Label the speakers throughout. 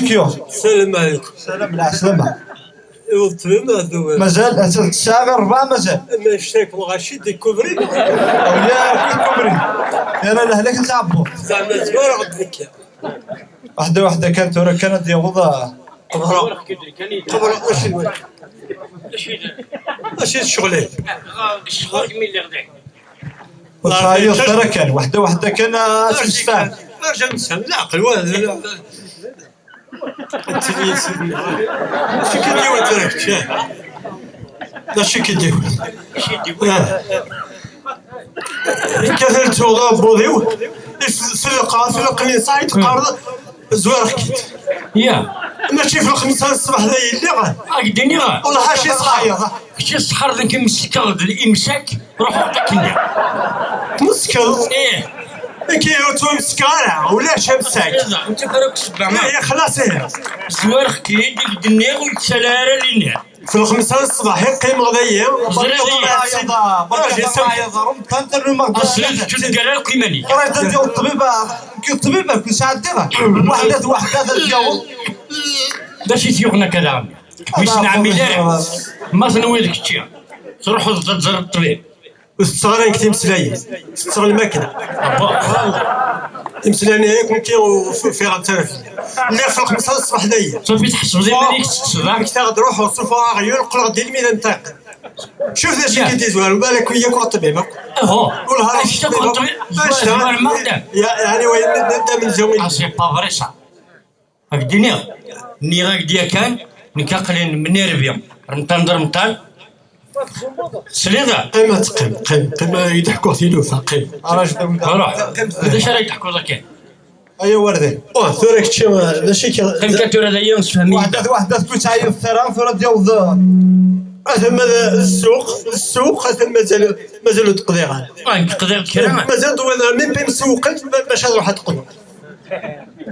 Speaker 1: كيو
Speaker 2: السلام عليكم.
Speaker 1: سلام العسلامة.
Speaker 2: مازال
Speaker 1: الساعة غير 4 مازال.
Speaker 2: ما شتاك غاشي ديكوفري
Speaker 1: ويا كوبري انا لهلاك نلعبو
Speaker 2: زعما زوار غدك
Speaker 1: واحدة كانت ورا كانت يوضا
Speaker 2: قبرة اش الشغلات
Speaker 3: الشغل مين اللي غداك
Speaker 1: وصايو ترى كان واحدة كان تستاهل
Speaker 2: ارجع نسهم العقل وهذا التلميذ شي كيدير درك شاه لا شي كيدير كثر توضا بوذيو في القميص يتقارض زوار حكيت
Speaker 3: يا
Speaker 2: ماشي في الخميس الصباح ذا اللي غا
Speaker 3: قدني غا
Speaker 2: والله حاشي صحايا
Speaker 3: شي الصحر ذاك مسكر الامساك روح عطاك
Speaker 2: مسكر
Speaker 3: ايه
Speaker 2: كيلو تو مسكارة ولا شمساك
Speaker 3: انت فاروك سبع ما
Speaker 2: هي خلاص هي
Speaker 3: زوار حكيت الدنيا والسلارة اللي
Speaker 2: في الخميس الصباح يقيم غذية
Speaker 3: اصلا تلقى القيماني
Speaker 1: راه ديال الطبيبة كل ساعة ديرها واحدة ديال
Speaker 3: باش يثيقنا كذا عمي مش نعمي لا ما تنوي لك الشيء تروحوا تزور الطبيب
Speaker 2: والصغار كتير مسلاية تشتغل الماكينة تمسلاني هيك ممكن في غترف لا في الخميس الصباح دايا
Speaker 3: صافي تحسب زي مالك الصباح
Speaker 2: كنت غتروح وصوفها غير القلق ديال الميدان تاعك شوف ذا شي كيدير زوال بالك وياك والطبيب
Speaker 3: والله اش تقول الطبيب زوال ما قدام
Speaker 2: يعني وين نبدا من زوين
Speaker 3: سي با فري صا هكديني ني غاك ديا كان نكاقلين من ربيم رمطان سليضة
Speaker 2: قيمة قيمة يضحكوا في لوفا قيمة
Speaker 1: راجل
Speaker 3: روح هذا اش راك تحكوا ذاك
Speaker 1: ايوا وردي
Speaker 2: ثورك تشي ماشي
Speaker 3: قيم كاتور هذا يوم فهمي
Speaker 1: واحدة تكون تعايا في الثرى ثورة ديال
Speaker 2: ثم السوق ثم مازالوا تقديرها
Speaker 3: تقدر كلام
Speaker 2: مازال ميم بين مسوقت باش تروح تقدر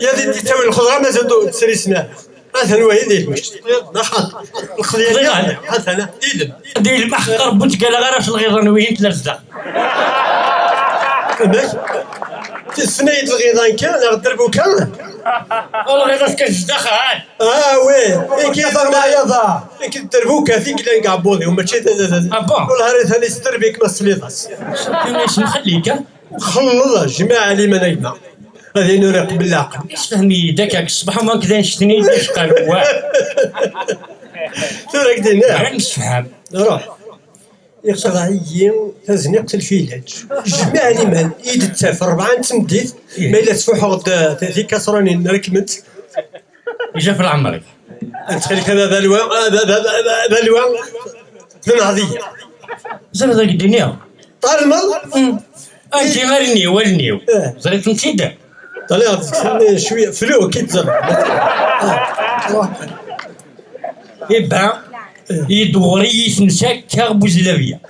Speaker 2: يا دي تسوي الخضره مازال تسري سنان مثلا هو يدير المشت نحط الخضيره حسنا
Speaker 3: دير المحقر بنت قال غير في الغيظان وين تلزق
Speaker 2: السنايد الغيظان كان غدربو كان
Speaker 3: والله غير كتزدخل
Speaker 2: وي
Speaker 1: كيف معايا ضاع
Speaker 2: كدربوك هذيك اللي نقعبوني وماشي والله راه ثاني ستر بك ما سليطاس
Speaker 3: كيفاش نخليك
Speaker 2: خلص جماعه اللي ما نايمه غادي نراقب بالعقل
Speaker 3: اش فهمي داك الصباح ما كذا نشتني ديش قالوا
Speaker 2: تراك دينا
Speaker 3: غير نفهم
Speaker 2: روح يقطعين تزنيق الفيلاج جمع لي مال ايد التاف 4 تمديت ما الا تفوح غد في كسراني ركبت
Speaker 3: جا في العمري
Speaker 2: تخليك هذا الوان العاديه
Speaker 3: زعما ذاك الدنيا
Speaker 2: طالما
Speaker 3: انت غير النيو زريت نتيدا
Speaker 2: طلع شويه فلو كي تزرع
Speaker 3: يبا يدوري يتنساك كاربو زلابيه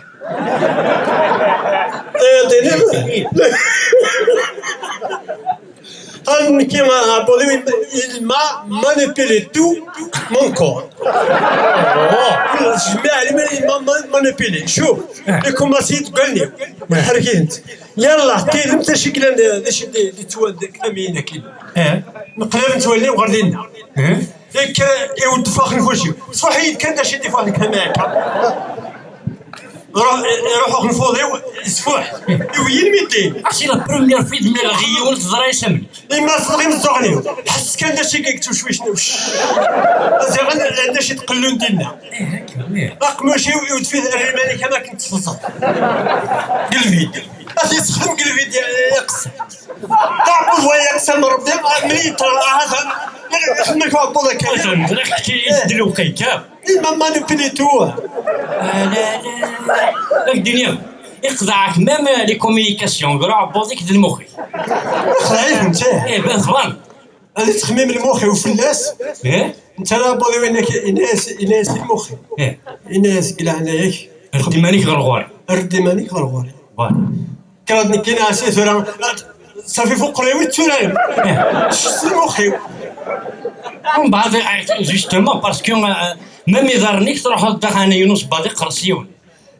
Speaker 2: كيما بولي ما مانيبيلي تو مون كور جماعة لي مانيبيلي شوف يكوماسي تقولني ما حركي انت يلا كاين انت شكلا شي تولد كامينه كيما نقلب نتولي وغردينا ياك يود فاخر نفوشي صحيح كان شي ديفا لك هناك يروحوا خلفوضي سفوح يوين ميدين
Speaker 3: عرفتي لا بروميير فيد مي غي ولد زرا يسمن
Speaker 2: ما صغي مزغني حس كان داك الشيء كيكتب شويش زعما عندنا شي تقلون ديالنا رقم شي يود فيه الرماني كما كنت تصل قلبي غادي يسخن قلبي ديال يقسم تعبوا هو يقسم ربي ملي طلع هذا حنا كنعبوا ذاك
Speaker 3: راك حكي يدلو كيكاب
Speaker 2: ما نبليتو
Speaker 3: لا الدنيا يقطعك مام لي كومينيكاسيون كاع عبوزيك د المخي
Speaker 2: خايف انت
Speaker 3: بان ظلام
Speaker 2: هذا تخميم المخي وفلاس انت لا بغي وينك اناس المخي اناس الى هناياك
Speaker 3: ردي مانيك غرغوري
Speaker 2: فوالا كرادني كاين اسي ثورا صافي فوق ريوي تورا شتي المخي
Speaker 3: ومن بعد جوستومون باسكو ميم يضرنيك تروح للدخانه يونس بادي قرصيون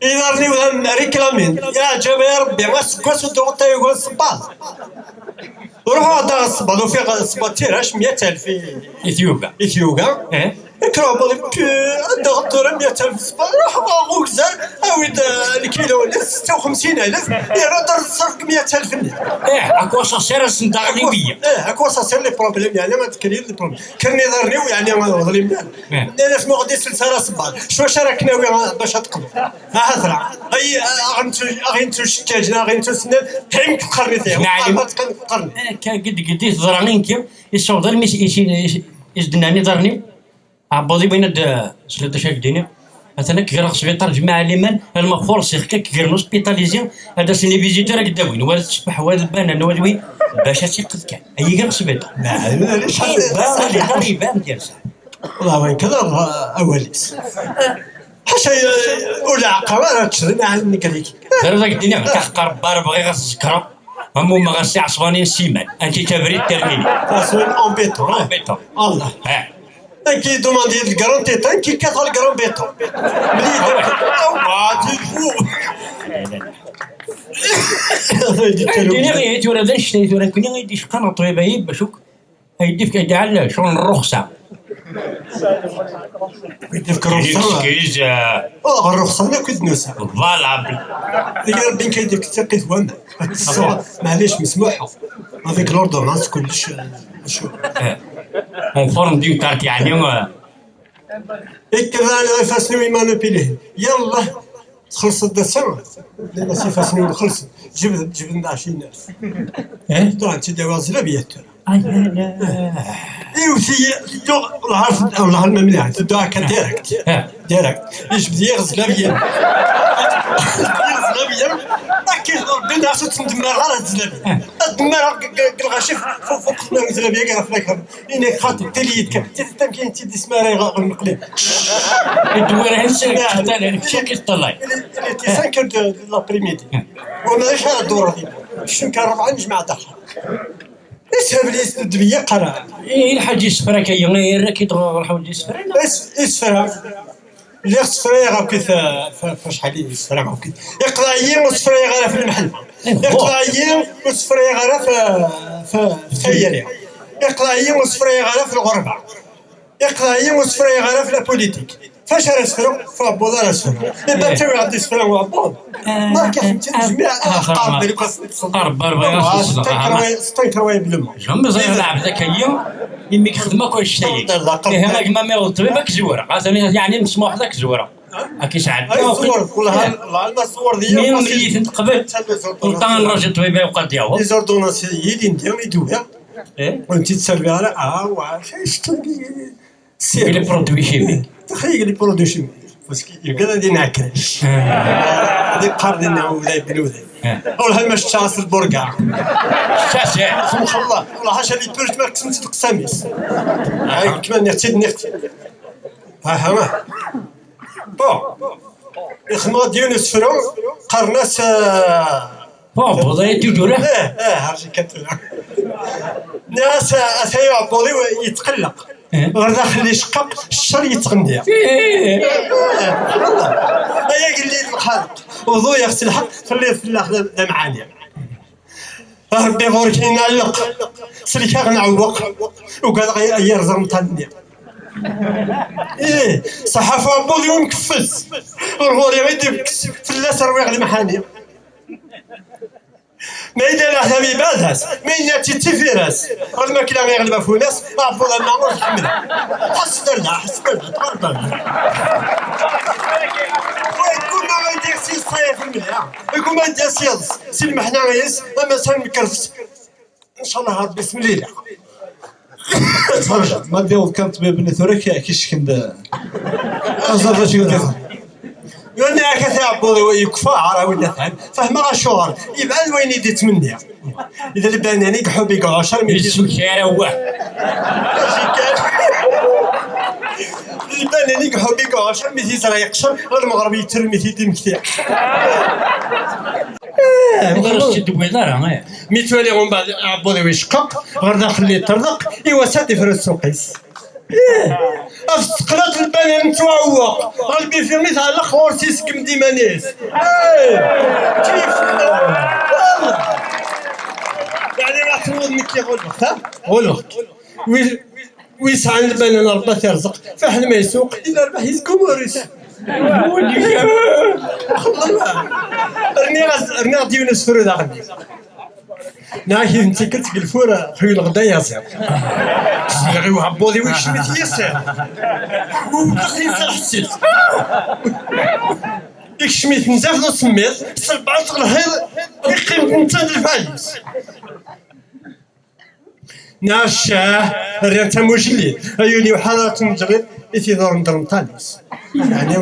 Speaker 2: يضرني وهم ريكلامين يا جماعه ربي واش كوسو دوطي يقول صباط وروحوا هذا الصباط وفي الصباط تيراش 100,000 في
Speaker 3: اثيوبيا.
Speaker 2: اثيوبيا. كراو بالك عندها الدورة 100,000 صباط روح غوكزال اويد الكيلو 56,000 يعني دار الصرف 100,000 الناس.
Speaker 3: اكوا سير السنده غربيه.
Speaker 2: اكوا سير لي بروبليم يعني ما تكرير لي بروبليم كان يضرني يعني ما ظلم الناس ما غادي سلسله صباط شو شارك ناوي باش تقبل هضره اي غنتو شتاجنا غنتو سنان تايم تقرني فيها
Speaker 3: قد قد ضرانين كيف يصور مش يزدناني ضرني عبودي بين سلطه شاك ديني مثلا كي راح سبيطار جماعه ليمان المفروض سيخ كي نوسبيتاليزي هذا سيني فيزيتور قداوين ولا تشبح ولا البان ولا باش تيقظ كان اي غير سبيطار
Speaker 2: علاش
Speaker 3: غريبه ديال صح
Speaker 2: والله وين كذا اوليس حاشا ولا عقبه تشرينا عندي كذيك
Speaker 3: غير ذاك الدنيا كحقر بار بغي غتذكر همو ما غاسي عصبانين سيمان انت تبريد ترميني
Speaker 2: فاسوين اون بيتون الله كي دوماندي الكرون تيتان كي كاث الكرون بيتون
Speaker 3: الدنيا غير تورا ذا الشتي تورا كوني غيدي شقنا طويبايب باشوك هيدي في كيدي على شغل الرخصه
Speaker 2: يدي في الرخصه
Speaker 3: كيز
Speaker 2: الرخصه انا كنت نوسع
Speaker 3: فوالا
Speaker 2: يا ربي كيدير كتسقي وانا معليش مسموحه هذيك لوردونانس كلش شو
Speaker 3: فورم دي تاعك يعني
Speaker 2: كذا انا فاسنوي ما نبيله يلا خلصت السنه لما سي فاسنوي خلصت جبنا 20,000 طلع انت دواز لا بيت ايوا سي والله ما مليح تدعى كديركت يجبد يغزل بيا كيف بنا عشان تندمر على الزلابيه الدمار الغشيف فوق الزلابيه كاع في الكهرباء انك خاطر تليد كاين تيدي سماري غنقلب
Speaker 3: الدمار هنسك حتى شكل طلع
Speaker 2: تي 5 دو لابريميدي وانا ايش هذا الدوره دي شنو كان 4 جماعه داخل اسهب لي الدبيه قرا
Speaker 3: الحاج يسفرك يا كيدغ الحاج يسفرك
Speaker 2: اسفر اللي صفريغه كيف فشحال يصفريغه كيف يقضايين وصفريغه في المحل يقضايين وصفريغه في الثياليه يقضايين وصفريغه في الغربه يقضايين وصفريغه في البوليتيك فاش راسفرو فابوضا راسفرو اذا انت غادي تصفرو وابوض ما كاين جميع الارقام اللي
Speaker 3: قرب
Speaker 2: 60 كوايب لما
Speaker 3: جنب زي لعب ذاك اليوم يمي خدمه كل شيء هنا كما ما الطبيبه كزوره يعني مسموح لك زوره كي ساعد
Speaker 2: والله الصور ديالي
Speaker 3: مين اللي تقبل طان راجل طبيبه يبقى ديالو
Speaker 2: لي زوردوناس يدين ديالهم يدويا وانت تسالبي على واش سير
Speaker 3: لي برودوي شيميك
Speaker 2: تخيل لي برودوي شيميك باسكو يبقى غادي ناكلش هذه قاردنا ولا بنودي والله ما شاس البرقع
Speaker 3: شاسع
Speaker 2: سبحان الله والله حاشا لي بيرج ما كنت القساميس هاي كمان نختي ها بون الخدمه ديالو سفرو قرناس
Speaker 3: بوضي تجوره
Speaker 2: هرجي كتر ناس اثيو بوضي يتقلق غير داخل لي شقق الشر يتغندي والله هيا قال لي الخالق وضو يا اختي الحق خليه في الله معاني ربي غورك نعلق سلكا غنعوق وقال غير زرمتني صحافه بوضي ونكفز والغوري غيدير في الله سرويغ المحاني ما إذا لا حبيب هذاس ما إذا تتفيرس غير ما كلا غيغلب فوناس عفوا النار نحملها حسبنا تقرب ويكون ما غيدير سي صايف منها ويكون ما يدير سي المحنا غيس اما سال مكرفس ان شاء الله ربي بسم الله تفرج ما ديو كان طبيب بن ثورك كيشكن ازرد شي قلنا كثاب يكفى ولا فهم فهم غشور يبان وين يدي تمنيا اذا البناني كحبي كعشر من
Speaker 3: السكر هو
Speaker 2: البناني كحبي كعشر من زرا يقشر المغربي ترمي في مكتيع
Speaker 3: غير شد بويدار
Speaker 2: ميتولي من بعد عبودي ويشقق غير داخل لي طردق ايوا ساتي في السوقيس أفسقلت البنان متوعوق قلبي في مثل الأخوار تيسكم ديمانيس كيف والله يعني تنوض كي غلبت ها غلبت ويسعى البنان ربي يرزق فحل ما يسوق إلا ربح يسكو موريس رني غادي يونس فرود غادي ناهي انت كنت بالفورة في الغدا ياسر غير وهبوضي ويش ميت ياسر وباقي حسيت يكشميت نزاف نو سميت سبعة الهيل يقيم انت الفايس ناشا ريان تموجلي ايوني وحالات مجرد إتي دور ندرم طاليس يعني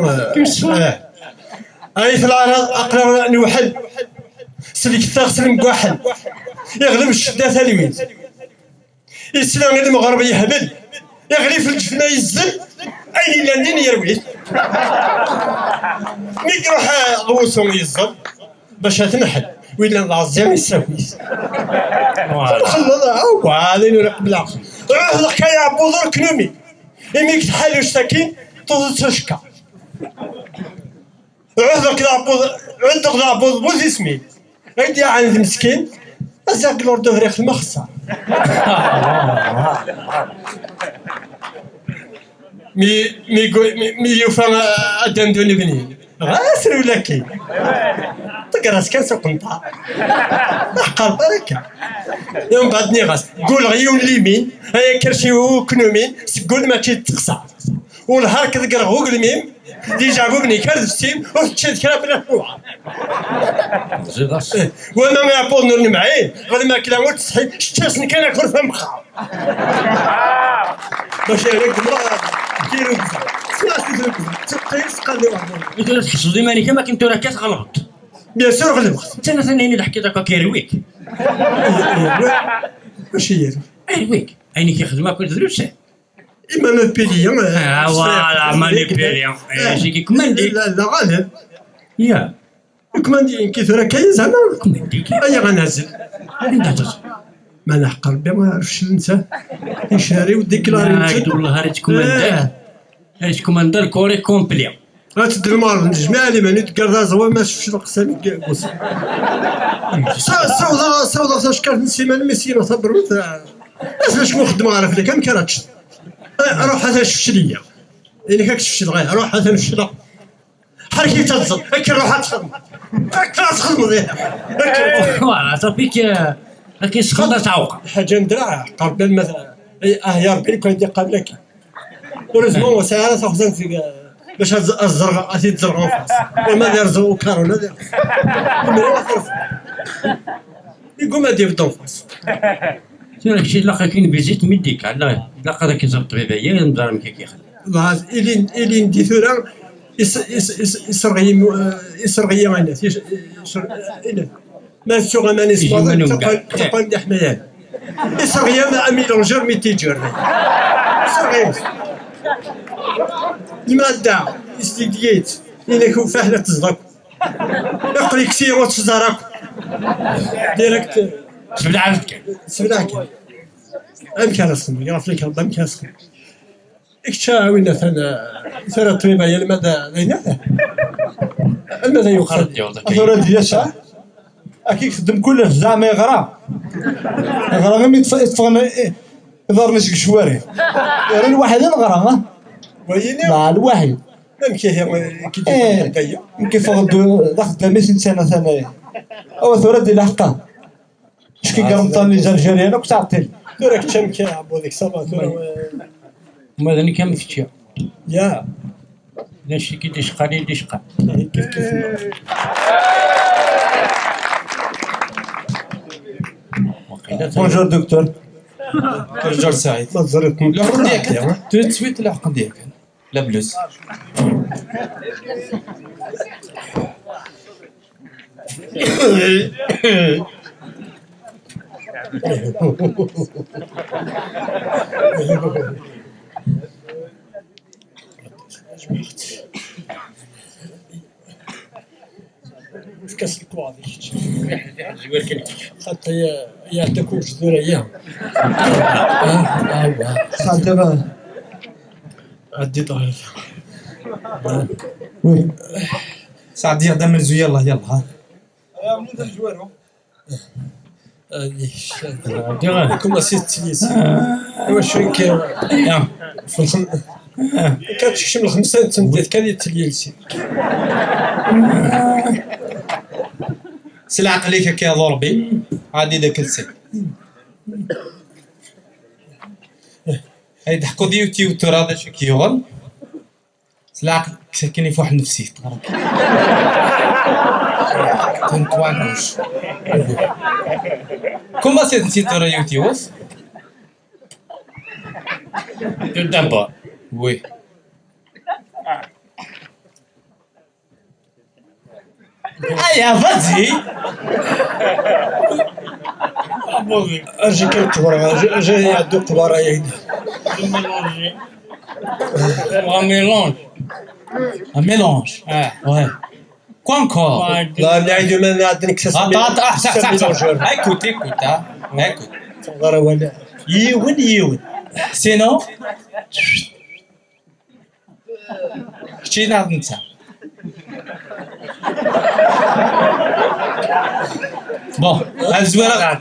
Speaker 2: اي في العرض اقرا نوحل سلك تغسل مقاحل يغلب الشدة ثالوين يسلم المغرب يهبل يغلي في الجفنة يزل أين لاندين يروي ميك يروح غوصهم يزل باش تنحل وإلا العزيم يساويس خلنا وهذا نورق بلا روح لك يا عبو ذر كنومي يميك تحل وشتاكين توضي تشكا روح لك عندك عبو بوز اسمي عندي عند مسكين أزاق لورد فريق المخصة مي يوفا أدم دوني بنين غاسر ولا كي تقراس كان سوق نطا نحقر بركة يوم بعدني غاس قول غيون ليمين هيا كرشيو كنومين سقول ما كي تقصى والهار كذكر غوق الميم دي جابوا بني كارد ستيم وتشد كلام بلا فوعة وانا ما يعبون نور معين غادي ما كلا ولد صحي شتاسني كان اكل في مخا باش هيك مرة كيلو تقيس قال لي واحد
Speaker 3: انت لا تحسدي ماني كما كنت راه كتغلط
Speaker 2: بيان سور غلبت
Speaker 3: انت انا ثاني اللي حكيت هكا كيرويك
Speaker 2: واش هي
Speaker 3: ايويك عيني كيخدم كل دروس
Speaker 2: إما مانيبيليون
Speaker 3: فوالا مانيبيليون شي كوماندي
Speaker 2: لا غالب
Speaker 3: يا
Speaker 2: كوماندي كيف راه كاين زعما
Speaker 3: كوماندي
Speaker 2: أيا غنازل
Speaker 3: انت
Speaker 2: ما نحق ربي ما عرفش انت يشاري وديكلاري
Speaker 3: انت والله راه كوماندار ايش كوماندار كوري كومبلي
Speaker 2: غتدير المار نجمع لي ماني تقرا زوا ما شفتش القسم كيبوس صودا شكرت نسيمان مسكين صبر باش مخدمه عارف لك كم كراتش روح هذا شفت ليا يعني كاك شفت الغايه روح هذا نفشل حركي تتصل هكا روح تخدم هكا تخدم
Speaker 3: فوالا صافيك كي سخن تعوق
Speaker 2: حاجه ندرع قبل مثلا يا ربي كان يدي قبلك ورزمو ساعه تاخذ في باش الزرقاء غادي تزرقوا فاس وما دار زو كارونا دار يقوم هادي في الدنفاس
Speaker 3: شنو شي لاقا كاين بيزيت ميديك على لاقا داك يزرب طبيبيه نضرب كيخلي
Speaker 2: إلي ندي ثورة يسرغي معنا ما سوغ ما نسمع تقول دي حمايان يسرغي ما ميلونجور ميتيجور يسرغي المادة استديت إنك فاحلة تصدق يقري كثير وتزارك ديريكت سبلاك أمكان أصلا يعرف لك الله أمكان أصلا إكشا وين ثنا طبيبة يا المدى المدى يقصد
Speaker 1: أثورة دياشا أكيد خدم كله زعما يغرى غير يتفغن يضر نشك شواري غير الواحد يغرى ها
Speaker 2: ويني
Speaker 1: مع الواحد
Speaker 2: يمكن هي
Speaker 1: يمكن فغدو ضغط ماشي سنة ثانية أو ثورة دي لحقا شكي قرمطان لي جرجري أنا كنت عطيل
Speaker 2: دورك تشمكي عبو ديك صبا
Speaker 3: ماذا ني كم فتشا
Speaker 2: يا
Speaker 3: نشي كي دشقالي دشقا
Speaker 2: كيف
Speaker 1: بونجور دكتور
Speaker 4: رجال سعيد
Speaker 2: ما تزرت
Speaker 4: العقد ديالك تسويت العقد ديالك لا بلوز
Speaker 2: في كاس الكواضي حتى يا تكون جذور ايام
Speaker 1: دابا
Speaker 2: عدي طاير
Speaker 1: وي
Speaker 4: سعد يا دم الزو يلا ها
Speaker 1: يا منين الجوارو
Speaker 2: كما سيت تليس واش كاين في كتشم الخمسة تنديت كان يتليلسي
Speaker 4: سي العقليك كيهضر بي غادي داك السي هاي ضحكوا ديوتي وترى هذا شي كيغل سي العقل كاين في واحد نفسيت كنت واحد كوما سي نسيت ترى يوتيوس
Speaker 3: D'abord.
Speaker 4: وي ايا فازي
Speaker 2: اجي كنكبر جاي عندو كبار يهدي
Speaker 3: Un mélange.
Speaker 4: Un mélange. Ouais. Quoi encore?
Speaker 2: لا نعيدو ما عندنا كساس
Speaker 4: Attends, attends, écoute, écoute, hein. Écoute.
Speaker 2: غير ولا
Speaker 4: يون سينو شتينا انت بون الزوار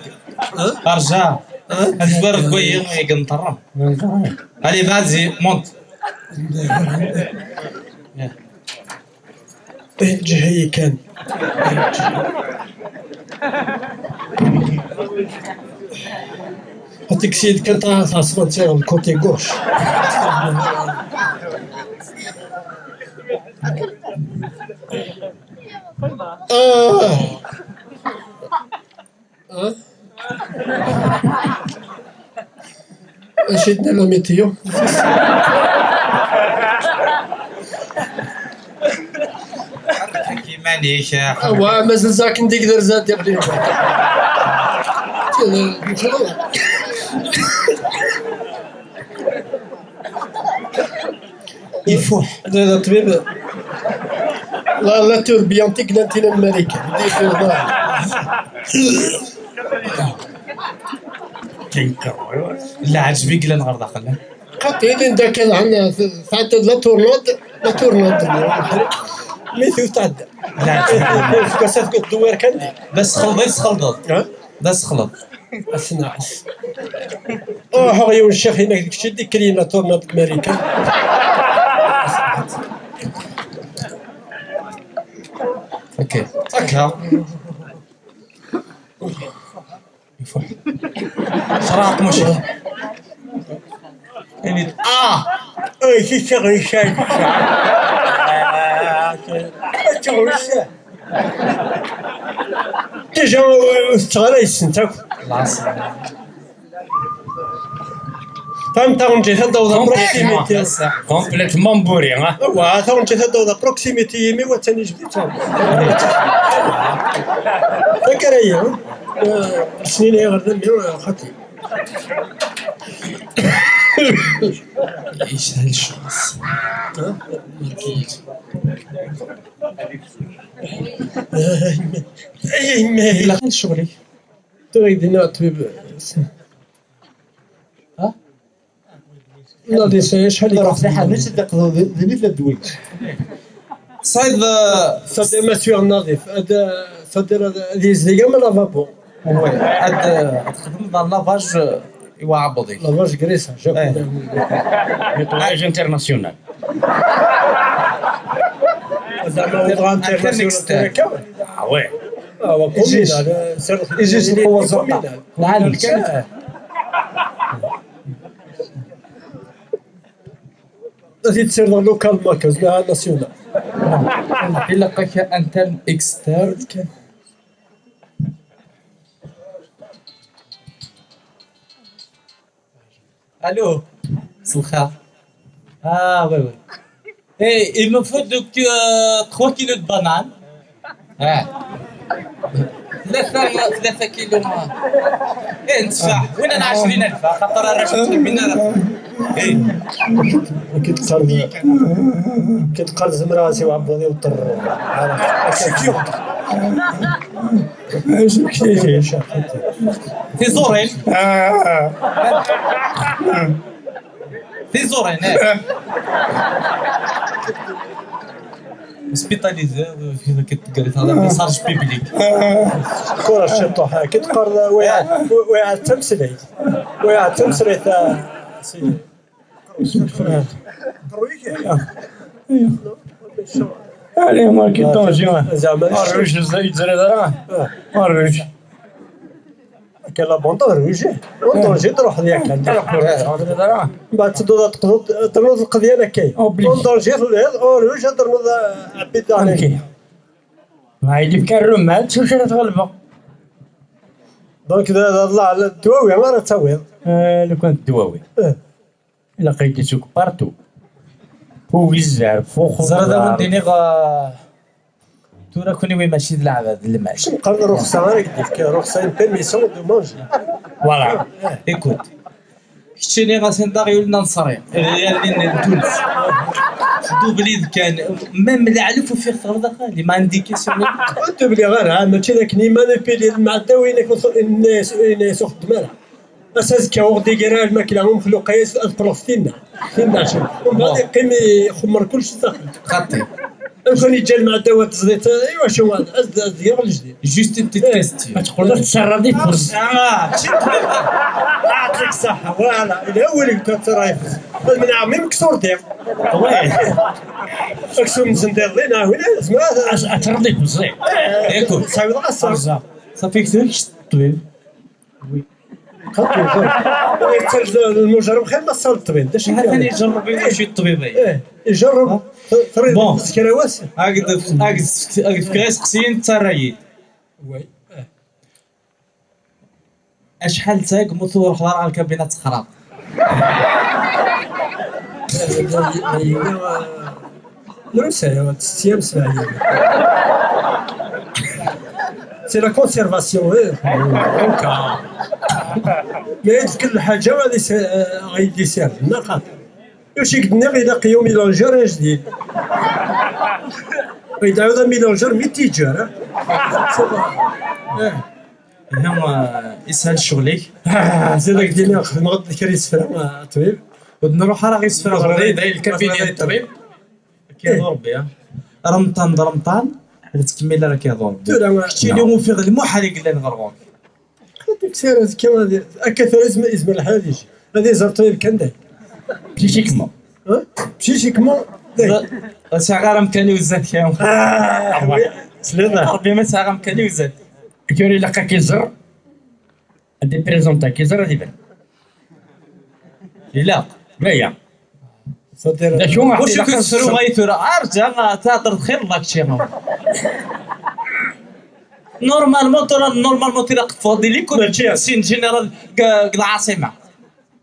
Speaker 4: ارجع الزوار كويس يقنطرم علي فازي مونت
Speaker 2: جهي كان هاتيك سيد كانت عاصمة تاعو الكوتي غوش اش عندنا لا ميتيو
Speaker 4: معليش يا
Speaker 2: وا مازال ساكن ديك درزات يا بلي
Speaker 4: يفوح
Speaker 2: هذا طبيب لا توربيانتيك لانتينا الملكة
Speaker 4: لا عجبك لا نهار داخل
Speaker 2: قاتلين دا كان عندنا تعدد لا تورنود ميثو تعدى
Speaker 4: لا
Speaker 2: في كاسات كنت دوار كان دي
Speaker 4: بس خلط بس خلط
Speaker 2: اسنعس هاي والشيخ هناك ديك الشيء ديك كلينا تورنود امريكا
Speaker 4: اوكي هكا يفوح صراحة ماشي يعني
Speaker 2: اي شي شغل شاي شغل شاي ديجا استغلا يسنتك فهمت اون جيت هذا بروكسيميتي
Speaker 3: Complètement bourré, hein.
Speaker 2: وا تا اون جيت هذا بروكسيميتي مي وثاني جبت فكر هي سنين هي غير خطي
Speaker 4: ايش هالشخص
Speaker 2: اي ما
Speaker 4: لا شغلي
Speaker 2: تريد نطبيب
Speaker 4: ها
Speaker 2: لا دي سي شحال
Speaker 1: راه في حال ماشي تقدر ذنيت لا دوي
Speaker 4: صايد
Speaker 2: صدر مسيو نظيف هذا صدر هذه زيغا من لافابو
Speaker 4: وي هاد تخدم dans لافاج يوعبضي
Speaker 2: لافاج كريسا
Speaker 3: Nettoyage international.
Speaker 2: زعما وضع انترناسيونال تاعك
Speaker 3: Ah ouais.
Speaker 2: هو كومينال
Speaker 1: يجيش القوة الزرقاء العالم كامل
Speaker 2: غادي تصير لوكال ماركز لا ناسيونال
Speaker 4: الا لقاك انترن اكسترن الو صلخا oui oui et il me faut donc 3 kilos de bananes ثلاثة كيلو ندفع وين انا 20,000 خاطر الراجل منا
Speaker 2: كيتقرز مراسي وعبوني وطر
Speaker 4: في زورين في زورين سبيطاليزي في كتقري هذا ميساج بيبليك.
Speaker 2: كرة الشطوحة كتقر ويا التمثيل ويا التمثيل سي
Speaker 1: عليه ماركي طونجيون
Speaker 2: زعما
Speaker 1: الروج زايد زرا الروج
Speaker 2: كان لا بونطون روجي بونطون تروح ديالك
Speaker 1: زرا
Speaker 2: بعد تدور تنوض القضيه انا كاين بونطون جي روج تنوض عبيد دارك
Speaker 1: ما يجيب كان رماد شو شرات غلبه
Speaker 2: دونك الله على الدواوي ما راه تاويض
Speaker 1: لو كانت دواوي الا لقيتي سوق بارتو فوق الزهر فوق
Speaker 4: زرا دابا نديني تورا كوني وي ماشي لعب هذا الماء.
Speaker 2: شنو قال رخصه انا قلت لك رخصه بيرميسيون دو مونجي
Speaker 4: فوالا ايكوت كشتيني غاسنداغ يولنا نصري اللي تونس دوبلي كان ميم العلف وفيه تغرد اللي ما عندي كيسيون
Speaker 2: قلت بلي غير ماشي ذاك نيما نبيلي المعده وينك الناس خدمه اساس كاوغدي كيرا الماكله هم مخلوقه فلسطين شنو ومن بعد يقيم يخمر كلشي صافي
Speaker 4: خطي
Speaker 2: خلي جا المعده وتزيت ايوا شنو هذا ديال الجديد
Speaker 4: جوست تيستي
Speaker 1: ما تقدرش تسردي فرص
Speaker 2: يعطيك الصحه فوالا الى هو اللي كترايفز من عامي مكسور دير اكسو من زندير لينا هنا اسمع
Speaker 1: تردي بزاف
Speaker 4: ايكوت
Speaker 2: صايب القصه
Speaker 4: صافي كثير الطبيب
Speaker 2: خاطر المجرب خير ما صار الطبيب داش
Speaker 4: ثاني يجرب يمشي الطبيب
Speaker 2: يجرب طريق
Speaker 4: بون.
Speaker 2: التذكره واسع
Speaker 4: هاكد في كاس قسين ترايد
Speaker 2: وي
Speaker 4: اشحال تاك مثور خضار على الكابينات خراب
Speaker 2: الروسية 6 ايام 7 ايام سي لا كونسيرفاسيون هكا مي كل حاجه غادي يسير لنا خاطر شي قدنا يلاقيو ميلونجور جديد ويدعو ميلونجور ميتيجر
Speaker 4: هنا يسهل شغلك
Speaker 2: زيد دينا نغد الكريس فلا طبيب
Speaker 4: ونروح على غير سفره غير داير الكابينات الطبيب كيضرب بها رمضان تكمل راه كيضرب شتي اليوم في المحل قال لنا نغرقوك
Speaker 2: هذيك سير كما اكثر اسم الحديث هذه زرطيب كان داير
Speaker 1: مشي كما
Speaker 2: مشي كما
Speaker 4: ساعه مكاني وزاد كاين
Speaker 2: سلينا
Speaker 4: ربي ما ساعه مكاني وزاد
Speaker 1: كيوري لقى كيزر دي بريزونتا كيزر هادي بان
Speaker 4: لا
Speaker 1: لا
Speaker 2: صدير
Speaker 1: شو ما
Speaker 4: واش كنسرو غيثورا ارجع تهضر خير داك الشيء نورمالمون تيراق فاضي لي كنت سين جينيرال العاصمه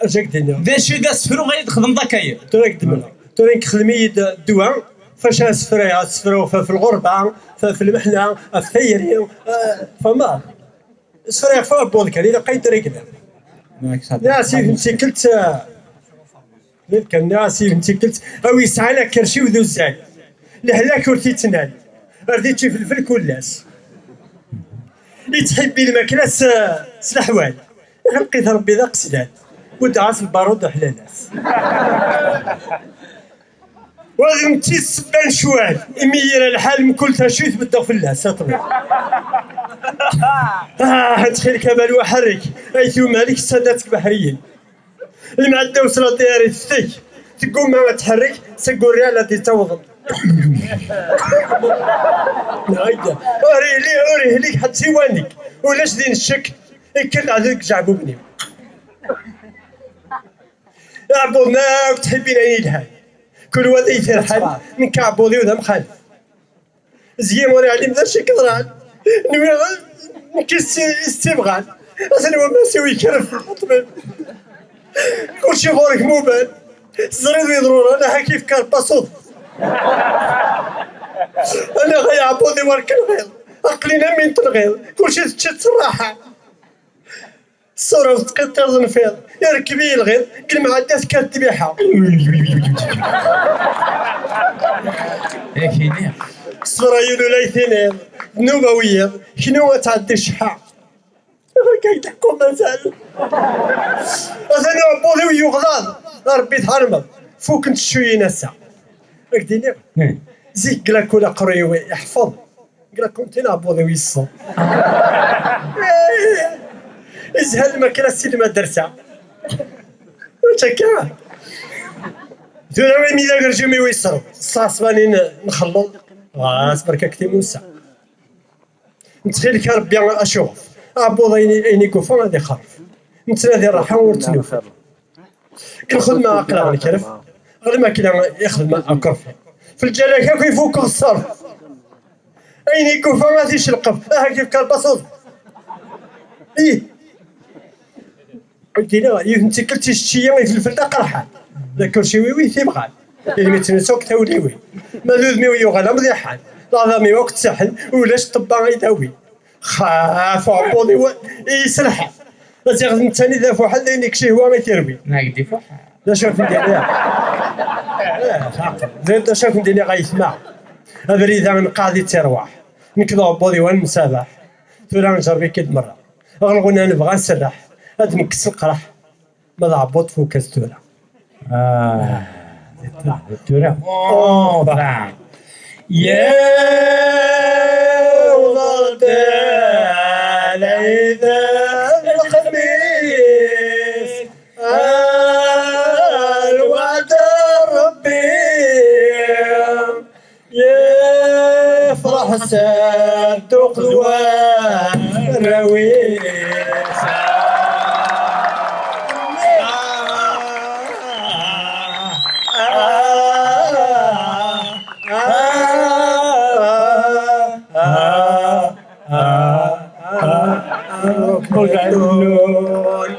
Speaker 2: اجاك دينا
Speaker 4: داش دا سفرو غيخدم داكايا
Speaker 2: توريك دمنا توريك خدمي الدواء فاش سفروا في الغربه في المحنه في الثيري فما سفري فا بودكا اللي لقيت ركبه ناسي مسكلت كان ناسي مسكلت او يسعى لك كرشي وذو الزاي لهلاك ورثي تنال رديتي في الفل كلاس يتحبي الماكله سلاحوال لقيت ربي ذاك سداد ودعس البارود حلالات وغادي نمشي السبان شوال يمير الحال من كل تشويت بالدخل ساطبي تخيل كمال وحرك ايثو مالك السادات البحريين المعده وصلت دياري الثيك تقوم ما تحرك سقوا الريال التي توضب اوريه ليك حد سيوانك ولاش دين الشك يكل عليك جعبو بني عبونا وتحبين عيني الحال كل وذي يثير حال من كعبوذي وذا مخالف زيام وري عليم ذا شي كضران نوي نكس استبغال اصلا هو ما سوي كرف الطبيب كلشي غورك موبان الزريد ويضرون انا كيف كان باصوف انا غير عبوذي ورك الغيظ عقلينا من الغيظ كلشي تشد الراحه الصورة وتقيت ترزن فيض يركبي الغيظ كل ما عدات كانت تبيحها الصورة يولو ليثينيض نوبوية شنو تعدي الشحا كي تحكم مازال أنا عبوذي ويغضاض ربي تهرمض فوق انت شوية نسا هكديني زيك قال لك ولا قريوي يحفظ قال لك كنت نعبوضي ويصو ازهل ما كلا سيدي مدرسة وشكا دولا وين ميدا قرجومي ويصرو صاصباني نخلط بركا كتي موسى نتخيل كربي اشوف عبوضي ايني كوفون غادي خرف نتنادي الراحة ورتنوف الخدمة عقلها غادي كرف غادي ما كلا يخدم أكرفي في الجلاكة كيف فوق الصرف أين كوفا ما فيش القف كيف كان البصوص إيه قلت لا أنت كلتي شتي في الفلدق راحة لا كل شي ويوي تيبغى اللي متنسوك توليوي ما ذوذ ميوي وغلا مضيحان لا مي وقت ساحل ولاش طبا غيداوي خاف عبوضي يسرح لا تاخذ ثاني ذا فواحد لينك شي هو ما يتروي
Speaker 4: ناقدي فوق
Speaker 2: لا شوف ندير زيد شوف ندير غيسمع هذا اللي من قاضي ترواح نكذب بودي وين مسابح تقول انا نجربي كد مره غنقول نبغى نسرح هاد مكس القرح ما ضعبط فوق كاستوره
Speaker 4: التورا
Speaker 2: يا ولد العيد الخميس الوعد ربي يفرح صدق الراوي ركب العنون